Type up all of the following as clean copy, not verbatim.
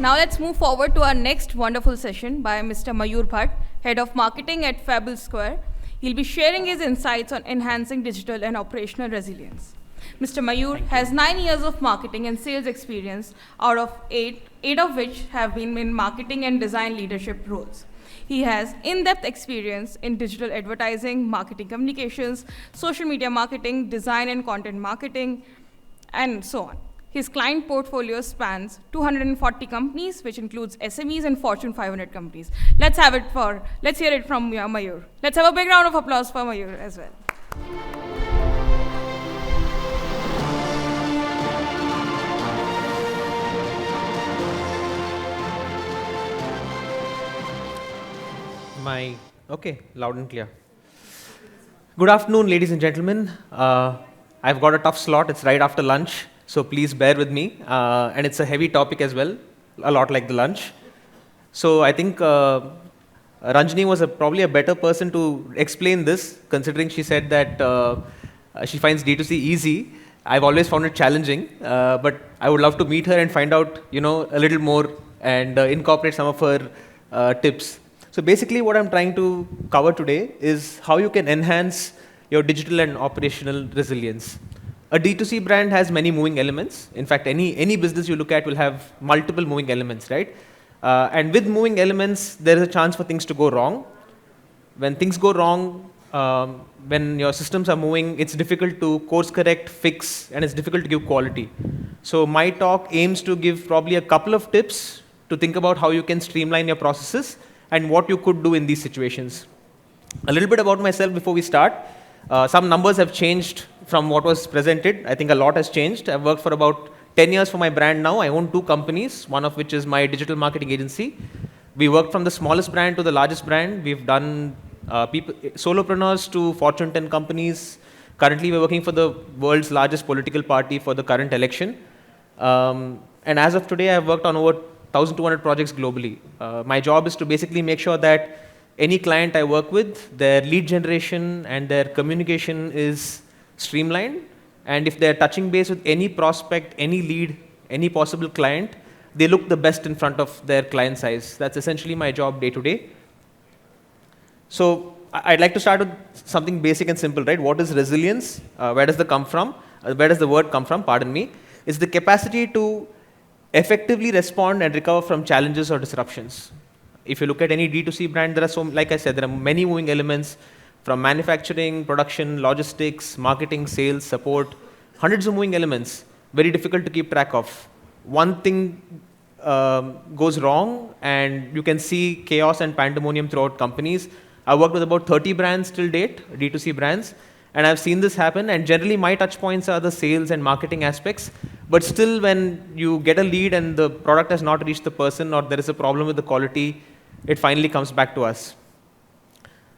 Now let's move forward to our next wonderful session by Mr. Mayur Bhat, Head of Marketing at Fable Square. He'll be sharing his insights on enhancing digital and operational resilience. Mr. Mayur has 9 years of marketing and sales experience, out of eight of which have been in marketing and design leadership roles. He has in-depth experience in digital advertising, marketing communications, social media marketing, design and content marketing, and so on. His client portfolio spans 240 companies, which includes SMEs and Fortune 500 companies. Let's hear it from Mayur. Let's have a big round of applause for Mayur as well. Okay, loud and clear. Good afternoon, ladies and gentlemen. I've got a tough slot. It's right after lunch, so please bear with me. And it's a heavy topic as well, a lot like the lunch. So I think Ranjini was probably a better person to explain this, considering she said that she finds D2C easy. I've always found it challenging, but I would love to meet her and find out, a little more and incorporate some of her tips. So basically what I'm trying to cover today is how you can enhance your digital and operational resilience. A D2C brand has many moving elements. In fact, any business you look at will have multiple moving elements, right? And with moving elements, there is a chance for things to go wrong. When things go wrong, when your systems are moving, it's difficult to course correct, fix, and it's difficult to give quality. So my talk aims to give probably a couple of tips to think about how you can streamline your processes and what you could do in these situations. A little bit about myself before we start. Some numbers have changed from what was presented. I think a lot has changed. I've worked for about 10 years for my brand now. I own 2 companies, one of which is my digital marketing agency. We worked from the smallest brand to the largest brand. We've done solopreneurs to Fortune 10 companies. Currently, we're working for the world's largest political party for the current election. And as of today, I've worked on over 1,200 projects globally. My job is to basically make sure that any client I work with, their lead generation and their communication is streamlined. And if they're touching base with any prospect, any lead, any possible client, they look the best in front of their client size. That's essentially my job day to day. So I'd like to start with something basic and simple, right? What is resilience? Where does the word come from? Pardon me. It's the capacity to effectively respond and recover from challenges or disruptions. If you look at any D2C brand, like I said, there are many moving elements from manufacturing, production, logistics, marketing, sales, support, hundreds of moving elements, very difficult to keep track of. One thing goes wrong and you can see chaos and pandemonium throughout companies. I've worked with about 30 brands till date, D2C brands, and I've seen this happen, and generally my touch points are the sales and marketing aspects. But still, when you get a lead and the product has not reached the person or there is a problem with the quality, it finally comes back to us.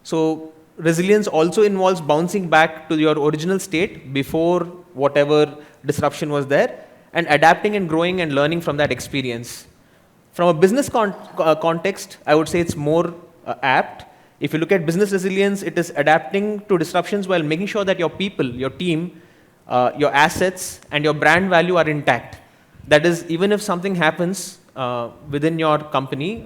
So resilience also involves bouncing back to your original state before whatever disruption was there and adapting and growing and learning from that experience. From a business context, I would say it's more apt. If you look at business resilience, it is adapting to disruptions while making sure that your people, your team, your assets, and your brand value are intact. That is, even if something happens within your company,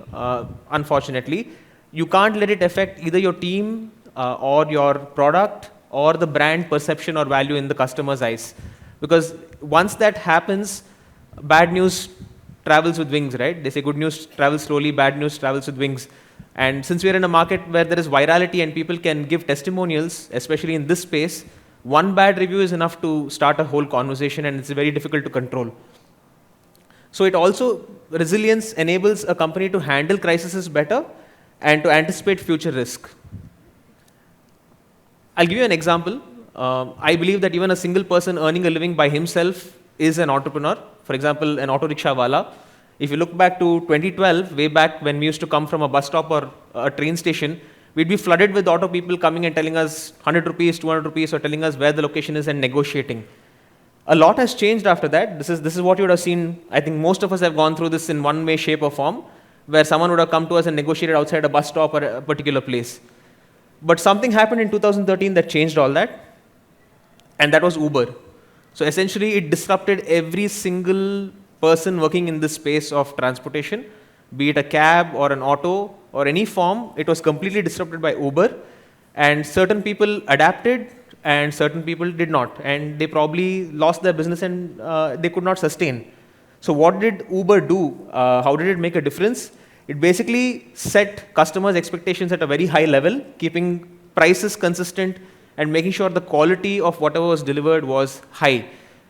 unfortunately, you can't let it affect either your team or your product or the brand perception or value in the customer's eyes. Because once that happens, bad news travels with wings, right? They say good news travels slowly, bad news travels with wings. And since we are in a market where there is virality and people can give testimonials, especially in this space, one bad review is enough to start a whole conversation, and it's very difficult to control. So resilience enables a company to handle crises better and to anticipate future risk. I'll give you an example. I believe that even a single person earning a living by himself is an entrepreneur. For example, an auto rickshaw wala. If you look back to 2012, way back when we used to come from a bus stop or a train station, we'd be flooded with auto people coming and telling us 100 rupees, 200 rupees, or telling us where the location is and negotiating. A lot has changed after that. This is what you would have seen. I think most of us have gone through this in one way, shape, or form, where someone would have come to us and negotiated outside a bus stop or a particular place. But something happened in 2013 that changed all that, and that was Uber. So essentially, it disrupted every single person working in this space of transportation, be it a cab or an auto or any form, it was completely disrupted by Uber. And certain people adapted and certain people did not. And they probably lost their business and they could not sustain. So what did Uber do? How did it make a difference? It basically set customers' expectations at a very high level, keeping prices consistent and making sure the quality of whatever was delivered was high.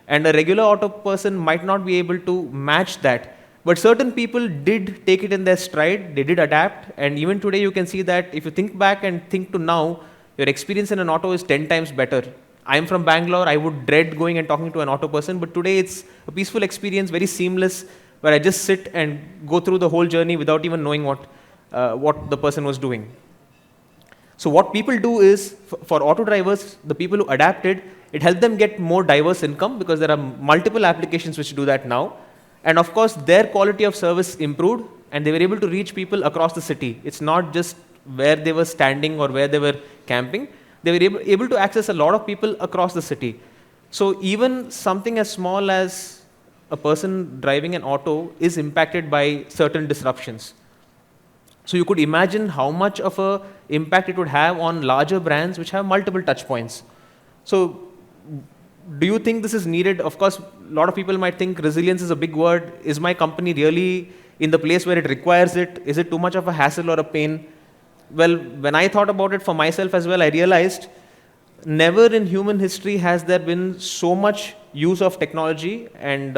And a regular auto person might not be able to match that. But certain people did take it in their stride, they did adapt, and even today you can see that if you think back and think to now, your experience in an auto is 10 times better. I'm from Bangalore, I would dread going and talking to an auto person, but today it's a peaceful experience, very seamless, where I just sit and go through the whole journey without even knowing what the person was doing. So what people do is, for auto drivers, the people who adapted, it helped them get more diverse income because there are multiple applications which do that now. And of course, their quality of service improved and they were able to reach people across the city. It's not just where they were standing or where they were camping. They were able to access a lot of people across the city. So even something as small as a person driving an auto is impacted by certain disruptions. So you could imagine how much of an impact it would have on larger brands which have multiple touch points. So do you think this is needed? Of course, a lot of people might think resilience is a big word. Is my company really in the place where it requires it? Is it too much of a hassle or a pain? Well, when I thought about it for myself as well, I realized never in human history has there been so much use of technology and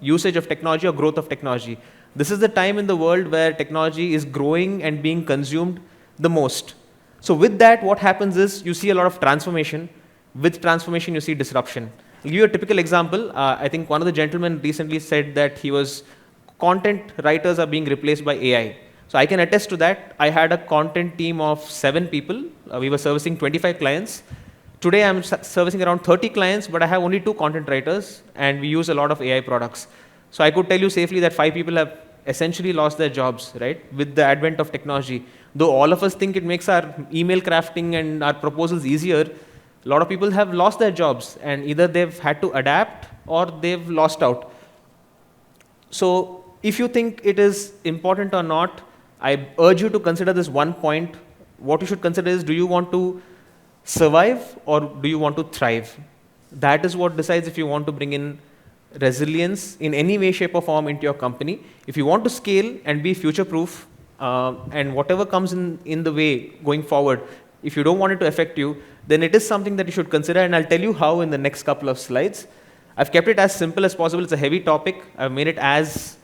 usage of technology or growth of technology. This is the time in the world where technology is growing and being consumed the most. So with that, what happens is you see a lot of transformation. With transformation, you see disruption. I'll give you a typical example. I think one of the gentlemen recently said that content writers are being replaced by AI. So I can attest to that. I had a content team of 7 people. We were servicing 25 clients. Today I'm servicing around 30 clients, but I have only 2 content writers, and we use a lot of AI products. So I could tell you safely that 5 people have essentially lost their jobs, right, with the advent of technology. Though all of us think it makes our email crafting and our proposals easier, a lot of people have lost their jobs, and either they've had to adapt or they've lost out. So if you think it is important or not, I urge you to consider this one point. What you should consider is, do you want to survive or do you want to thrive? That is what decides if you want to bring in resilience in any way, shape or form into your company. If you want to scale and be future-proof, and whatever comes in the way going forward, if you don't want it to affect you, then it is something that you should consider, and I'll tell you how in the next couple of slides. I've kept it as simple as possible. It's a heavy topic. I've made it as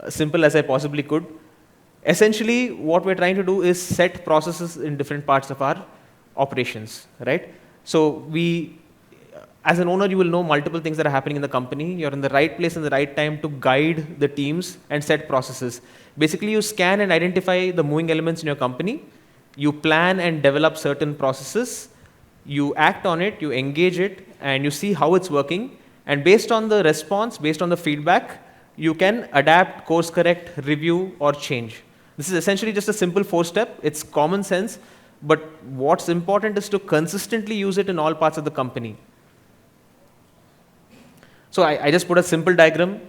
simple as I possibly could. Essentially, what we're trying to do is set processes in different parts of our operations, right? So as an owner, you will know multiple things that are happening in the company. You're in the right place in the right time to guide the teams and set processes. Basically, you scan and identify the moving elements in your company. You plan and develop certain processes. You act on it, you engage it, and you see how it's working. And based on the response, based on the feedback, you can adapt, course correct, review, or change. This is essentially just a simple 4-step. It's common sense, but what's important is to consistently use it in all parts of the company. So I just put a simple diagram.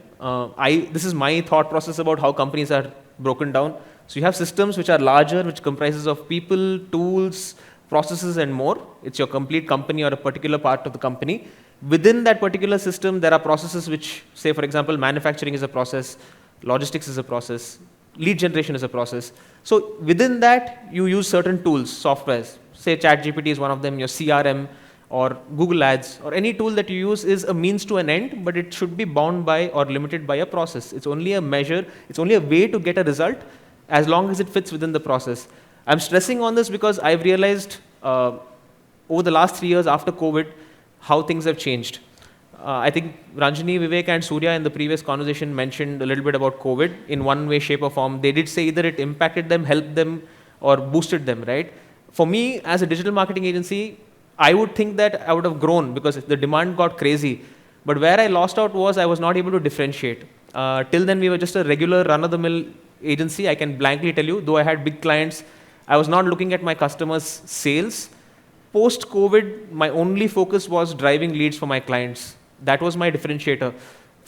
This is my thought process about how companies are broken down. So you have systems which are larger, which comprises of people, tools, processes, and more. It's your complete company or a particular part of the company. Within that particular system, there are processes which, say, for example, manufacturing is a process, logistics is a process, lead generation is a process. So within that, you use certain tools, softwares. Say ChatGPT is one of them, your CRM, or Google Ads, or any tool that you use is a means to an end, but it should be bound by or limited by a process. It's only a measure, it's only a way to get a result as long as it fits within the process. I'm stressing on this because I've realized over the last 3 years after COVID, how things have changed. I think Ranjini, Vivek, and Surya in the previous conversation mentioned a little bit about COVID in one way, shape, or form. They did say either it impacted them, helped them, or boosted them, right? For me, as a digital marketing agency, I would think that I would have grown because the demand got crazy. But where I lost out was I was not able to differentiate. Till then, we were just a regular run-of-the-mill agency. I can blankly tell you, though I had big clients, I was not looking at my customers' sales. Post-COVID, my only focus was driving leads for my clients. That was my differentiator.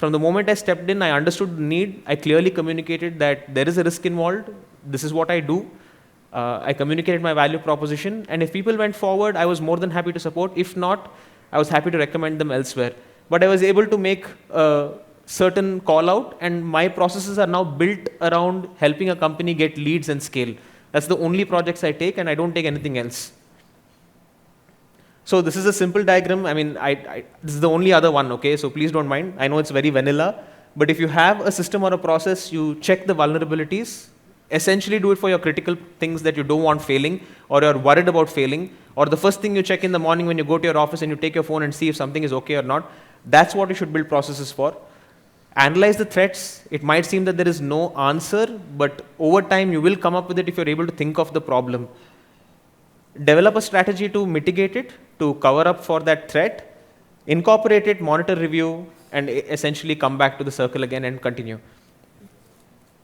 From the moment I stepped in, I understood the need. I clearly communicated that there is a risk involved. This is what I do. I communicated my value proposition. And if people went forward, I was more than happy to support. If not, I was happy to recommend them elsewhere. But I was able to make a certain call out, and my processes are now built around helping a company get leads and scale. That's the only projects I take, and I don't take anything else. So this is a simple diagram. I mean, this is the only other one, okay? So please don't mind. I know it's very vanilla, but if you have a system or a process, you check the vulnerabilities, essentially do it for your critical things that you don't want failing, or you're worried about failing, or the first thing you check in the morning when you go to your office and you take your phone and see if something is okay or not. That's what you should build processes for. Analyze the threats. It might seem that there is no answer, but over time you will come up with it if you're able to think of the problem. Develop a strategy to mitigate it, to cover up for that threat, incorporate it, monitor, review, and essentially come back to the circle again and continue.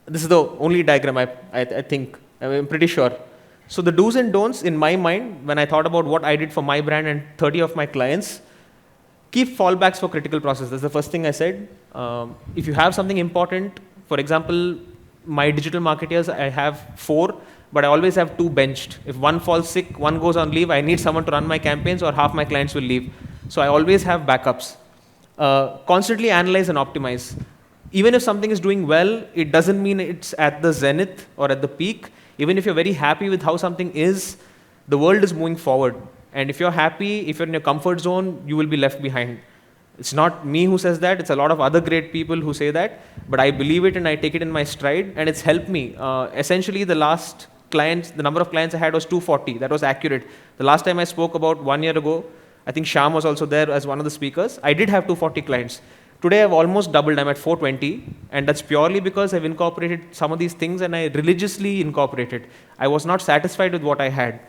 This is the only diagram I think, I'm pretty sure. So the do's and don'ts in my mind, when I thought about what I did for my brand and 30 of my clients, keep fallbacks for critical processes. That's the first thing I said. If you have something important, for example, my digital marketeers, I have 4, but I always have 2 benched. If one falls sick, one goes on leave, I need someone to run my campaigns, or half my clients will leave. So I always have backups. Constantly analyze and optimize. Even if something is doing well, it doesn't mean it's at the zenith or at the peak. Even if you're very happy with how something is, the world is moving forward. And if you're happy, if you're in your comfort zone, you will be left behind. It's not me who says that, it's a lot of other great people who say that, but I believe it and I take it in my stride, and it's helped me. Essentially, the last clients, the number of clients I had was 240. That was accurate. The last time I spoke about 1 year ago, I think Shyam was also there as one of the speakers. I did have 240 clients. Today I've almost doubled, I'm at 420, and that's purely because I've incorporated some of these things, and I religiously incorporated. I was not satisfied with what I had.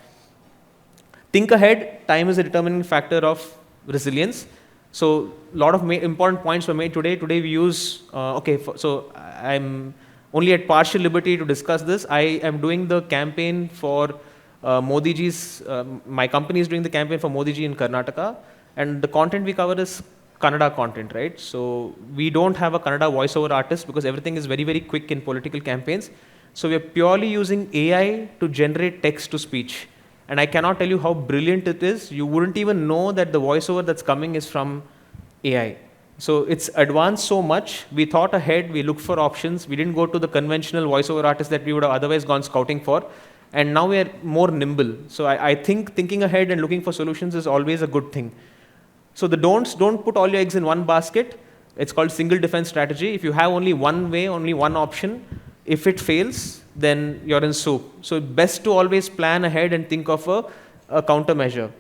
Think ahead. Time is a determining factor of resilience. So a lot of important points were made today. Today we use, so I'm only at partial liberty to discuss this. I am doing the campaign for Modi ji's, my company is doing the campaign for Modi ji in Karnataka, and the content we cover is Kannada content, right? So we don't have a Kannada voiceover artist because everything is very, very quick in political campaigns. So we are purely using AI to generate text to speech. And I cannot tell you how brilliant it is. You wouldn't even know that the voiceover that's coming is from AI. So it's advanced so much. We thought ahead, we looked for options. We didn't go to the conventional voiceover artist that we would have otherwise gone scouting for. And now we are more nimble. So I think thinking ahead and looking for solutions is always a good thing. So the don'ts, don't put all your eggs in one basket. It's called single defense strategy. If you have only one way, only one option, if it fails, then you're in soup. So best to always plan ahead and think of a countermeasure.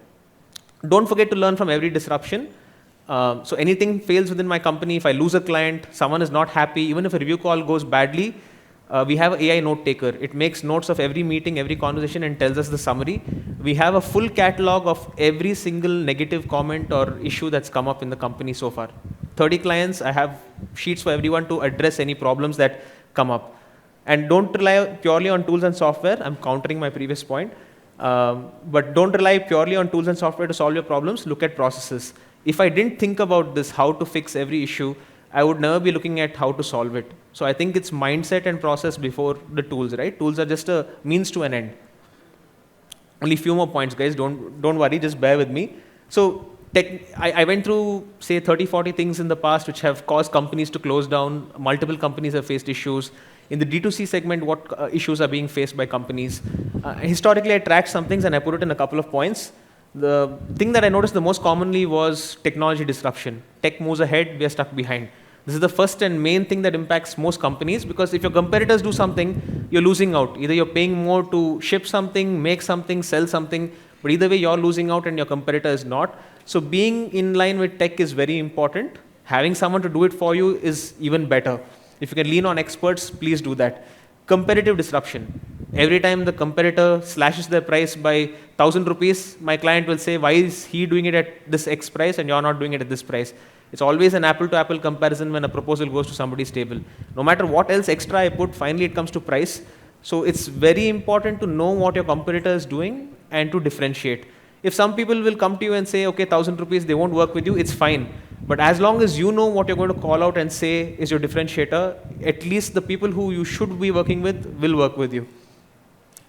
Don't forget to learn from every disruption. So anything fails within my company, if I lose a client, someone is not happy, even if a review call goes badly, we have an AI note taker. It makes notes of every meeting, every conversation, and tells us the summary. We have a full catalog of every single negative comment or issue that's come up in the company so far. 30 clients, I have sheets for everyone to address any problems that come up. And don't rely purely on tools and software. I'm countering my previous point. But don't rely purely on tools and software to solve your problems. Look at processes. If I didn't think about this, how to fix every issue, I would never be looking at how to solve it. So I think it's mindset and process before the tools, right? Tools are just a means to an end. Only few more points, guys. Don't worry, just bear with me. So I went through, say, 30, 40 things in the past which have caused companies to close down. Multiple companies have faced issues. In the D2C segment, what issues are being faced by companies? Historically, I tracked some things and I put it in a couple of points. The thing that I noticed the most commonly was technology disruption. Tech moves ahead, we are stuck behind. This is the first and main thing that impacts most companies, because if your competitors do something, you're losing out. Either you're paying more to ship something, make something, sell something, but either way you're losing out and your competitor is not. So being in line with tech is very important. Having someone to do it for you is even better. If you can lean on experts, please do that. Competitive disruption. Every time the competitor slashes their price by 1,000 rupees, my client will say, why is he doing it at this X price and you're not doing it at this price? It's always an apple-to-apple comparison when a proposal goes to somebody's table. No matter what else extra I put, finally it comes to price. So it's very important to know what your competitor is doing and to differentiate. If some people will come to you and say, okay, 1,000 rupees, they won't work with you, it's fine. But as long as you know what you're going to call out and say is your differentiator, at least the people who you should be working with will work with you.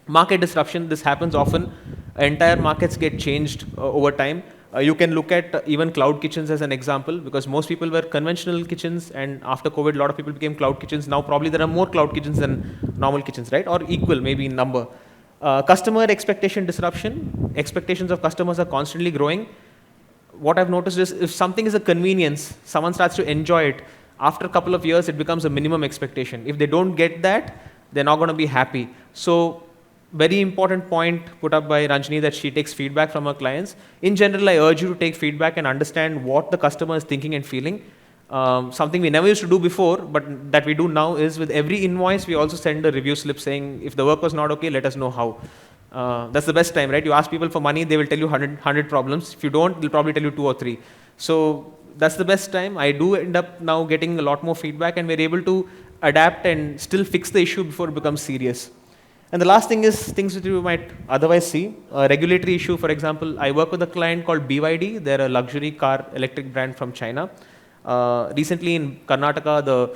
Market disruption, this happens often. Entire markets get changed over time. You can look at even cloud kitchens as an example, because most people were conventional kitchens, and after COVID, a lot of people became cloud kitchens. Now probably there are more cloud kitchens than normal kitchens, right? Or equal, maybe in number. Customer expectation disruption. Expectations of customers are constantly growing. What I've noticed is if something is a convenience, someone starts to enjoy it. After a couple of years, it becomes a minimum expectation. If they don't get that, they're not going to be happy. So very important point put up by Ranjini, that she takes feedback from her clients. In general, I urge you to take feedback and understand what the customer is thinking and feeling. Something we never used to do before, but that we do now is with every invoice, we also send a review slip saying, if the work was not okay, let us know how. That's the best time, right? You ask people for money, they will tell you 100 problems. If you don't, they'll probably tell you 2 or 3. So that's the best time. I do end up now getting a lot more feedback, and we're able to adapt and still fix the issue before it becomes serious. And the last thing is things that you might otherwise see. A regulatory issue, for example, I work with a client called BYD. They're a luxury car electric brand from China. Recently in Karnataka, do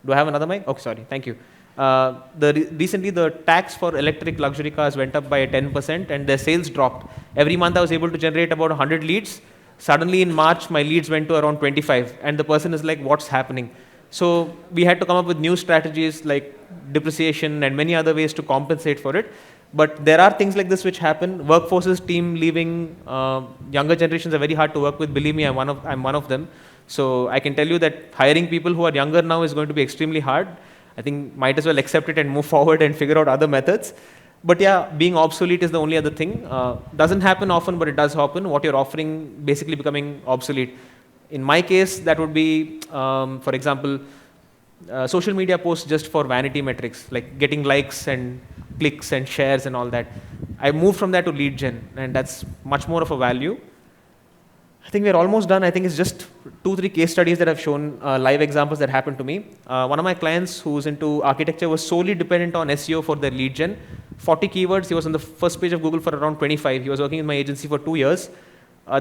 I have another mic? Okay, sorry, thank you. Recently the tax for electric luxury cars went up by 10% and their sales dropped. Every month I was able to generate about 100 leads. Suddenly in March, my leads went to around 25, and the person is like, what's happening? So we had to come up with new strategies like depreciation and many other ways to compensate for it. But there are things like this which happen. Workforces, team leaving, younger generations are very hard to work with. Believe me, I'm one of them. So I can tell you that hiring people who are younger now is going to be extremely hard. I think might as well accept it and move forward and figure out other methods. But yeah, being obsolete is the only other thing. Doesn't happen often, but it does happen. What you're offering basically becoming obsolete. In my case, that would be, for example, social media posts just for vanity metrics, like getting likes and clicks and shares and all that. I moved from that to lead gen, and that's much more of a value. I think we're almost done. I think it's just 2-3 case studies that I've shown, live examples that happened to me. One of my clients who's into architecture was solely dependent on SEO for their lead gen. 40 keywords, he was on the first page of Google for around 25. He was working in my agency for 2 years.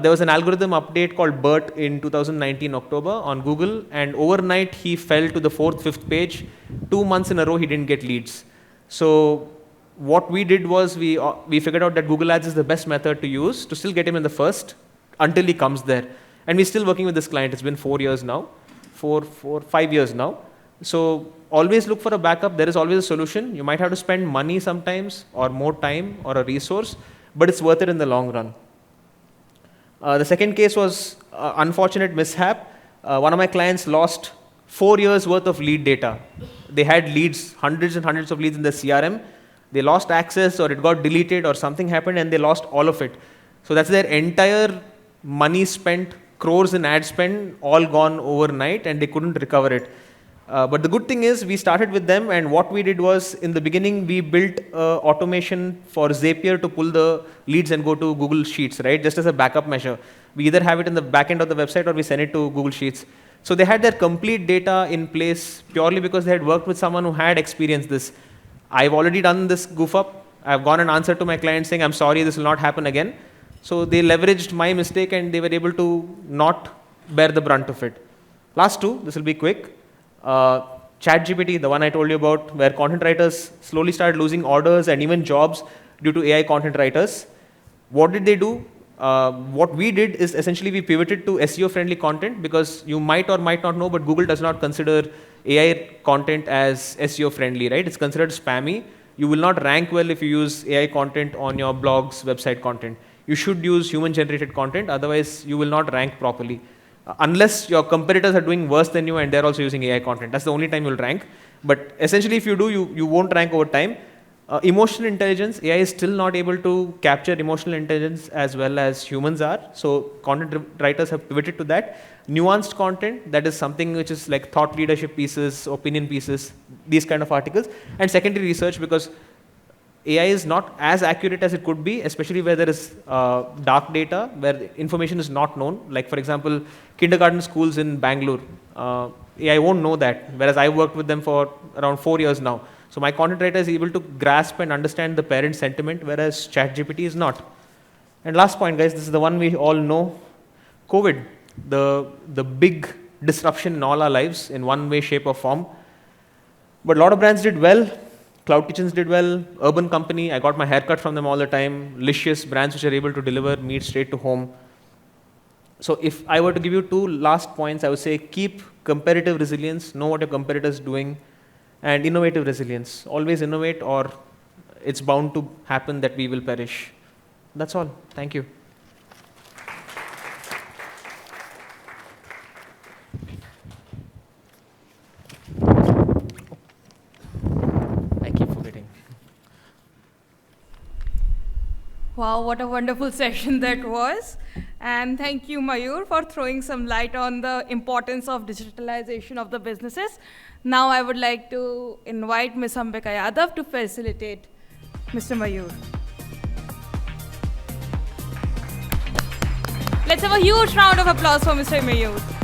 There was an algorithm update called BERT in 2019 October on Google, and overnight he fell to the 4th, 5th page. 2 months in a row he didn't get leads. So what we did was we figured out that Google Ads is the best method to use to still get him in the first until he comes there. And we're still working with this client. It's been 4 years now, 5 years now. So always look for a backup. There is always a solution. You might have to spend money sometimes or more time or a resource, but it's worth it in the long run. The second case was unfortunate mishap. One of my clients lost 4 years worth of lead data. They had leads, hundreds and hundreds of leads in the CRM. They lost access, or it got deleted, or something happened and they lost all of it. So that's their entire money spent, crores in ad spend, all gone overnight, and they couldn't recover it. But the good thing is we started with them, and what we did was in the beginning we built automation for Zapier to pull the leads and go to Google Sheets, right? Just as a backup measure. We either have it in the back end of the website or we send it to Google Sheets. So they had their complete data in place purely because they had worked with someone who had experienced this. I've already done this goof up. I've gone and answered to my client saying, I'm sorry, this will not happen again. So they leveraged my mistake and they were able to not bear the brunt of it. Last two, this will be quick. ChatGPT, the one I told you about, where content writers slowly started losing orders and even jobs due to AI content writers. What did they do? What we did is essentially we pivoted to SEO-friendly content, because you might or might not know, but Google does not consider AI content as SEO-friendly, right? It's considered spammy. You will not rank well if you use AI content on your blog's website content. You should use human-generated content, otherwise you will not rank properly. Unless your competitors are doing worse than you and they're also using AI content. That's the only time you'll rank. But essentially, if you do, you won't rank over time. Emotional intelligence, AI is still not able to capture emotional intelligence as well as humans are. So content writers have pivoted to that. Nuanced content, that is something which is like thought leadership pieces, opinion pieces, these kind of articles. And secondary research, because AI is not as accurate as it could be, especially where there is dark data, where information is not known. Like for example, kindergarten schools in Bangalore, AI won't know that, whereas I worked with them for around 4 years now. So my content writer is able to grasp and understand the parent sentiment, whereas ChatGPT is not. And last point, guys, this is the one we all know. COVID, the big disruption in all our lives in one way, shape or form. But a lot of brands did well. Cloud Kitchens did well. Urban Company, I got my haircut from them all the time. Licious, brands which are able to deliver meat straight to home. So if I were to give you two last points, I would say keep competitive resilience, know what your competitors doing, and innovative resilience. Always innovate or it's bound to happen that we will perish. That's all. Thank you. I keep forgetting. Wow, what a wonderful session that was. And thank you, Mayur, for throwing some light on the importance of digitalization of the businesses. Now I would like to invite Ms. Ambika Yadav to facilitate Mr. Mayur. Let's have a huge round of applause for Mr. Mayur.